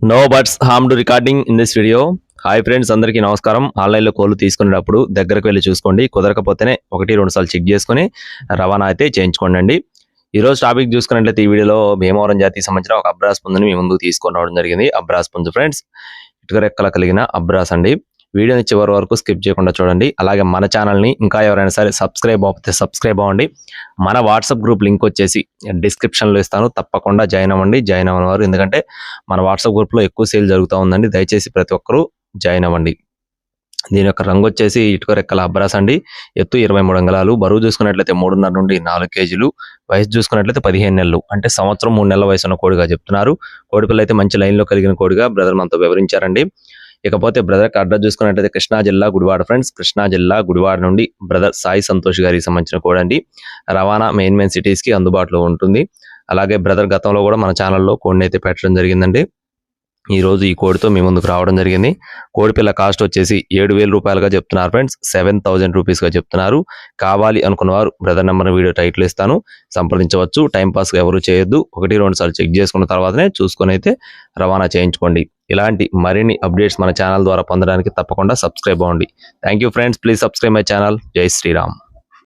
No buts harm to recording in this video. Hi friends, అందరికీ నమస్కారం. ఆన్లైన్లో కోళ్ళు తీసుకునేటప్పుడు దగ్గరకు వెళ్ళి చూసుకోండి. కుదరకపోతేనే 1-2 సార్లు చెక్ చేసుకుని రవాణా అయితే చేయించుకోండి. ఈరోజు టాపిక్ చూసుకున్నట్లయితే ఈ వీడియోలో భీమవరం జాతికి సంబంధించిన ఒక అబ్రాస్ పుంజుని మీ ముందుకు తీసుకొని రావడం జరిగింది. అబ్రాస్ పుంజు ఫ్రెండ్స్, ఇటుక రెక్కల కలిగిన అబ్రాస్ అండి. వీడియోని చివరి వరకు స్కిప్ చేయకుండా చూడండి. అలాగే మన ఛానల్ని ఇంకా ఎవరైనా సరే సబ్స్క్రైబ్ అవ్వకపోతే సబ్స్క్రైబ్ అవ్వండి. మన వాట్సాప్ గ్రూప్ లింక్ వచ్చేసి డిస్క్రిప్షన్లో ఇస్తాను, తప్పకుండా జాయిన్ అవ్వండి. జాయిన్ అవ్వని వారు, ఎందుకంటే మన వాట్సాప్ గ్రూప్లో ఎక్కువ సేల్ జరుగుతూ ఉందండి. దయచేసి ప్రతి ఒక్కరూ జాయిన్ అవ్వండి. దీని యొక్క రంగు వచ్చేసి ఇటుక రెక్కల అబ్రాస్ అండి. ఎత్తు 23 అంగుళాలు, బరువు చూసుకున్నట్లయితే 3.5 నుండి 4 కేజీలు, వయసు చూసుకున్నట్లయితే 15 నెలలు, అంటే సంవత్సరం 3 నెలల వయసు ఉన్న కోడిగా చెప్తున్నారు. కోడిపిల్ల అయితే మంచి లైన్లో కలిగిన కోడిగా బ్రదర్ మనతో వివరించారండి. ఇకపోతే బ్రదర్కి అడ్రస్ చూసుకున్నట్లయితే కృష్ణా జిల్లా గుడివాడ ఫ్రెండ్స్. కృష్ణా జిల్లా గుడివాడ నుండి బ్రదర్ సాయి సంతోష్ గారికి సంబంధించిన కోడి అండి. రవాణా మెయిన్ సిటీస్కి అందుబాటులో ఉంటుంది. అలాగే బ్రదర్ గతంలో కూడా మన ఛానల్లో కోడిని అయితే పెట్టడం జరిగిందండి. ఈ రోజు ఈ కోడితో మీ ముందుకు రావడం జరిగింది. కోడిపిల్ల కాస్ట్ వచ్చేసి 7,000 రూపాయలుగా చెప్తున్నారు ఫ్రెండ్స్. 7,000 రూపీస్గా చెప్తున్నారు. కావాలి అనుకున్న వారు బ్రదర్ నెంబర్ వీడియో టైటిల్ ఇస్తాను, సంప్రదించవచ్చు. టైంపాస్గా ఎవరు చేయొద్దు. 1-2 సార్లు చెక్ చేసుకున్న తర్వాతనే చూసుకొని అయితే రవాణా చేయించుకోండి. ఇలాంటి మరిన్ని అప్డేట్స్ మన ఛానల్ ద్వారా పొందడానికి తప్పకుండా సబ్స్క్రైబ్ అవ్వండి. Thank you friends, please subscribe my channel. జై శ్రీరామ్.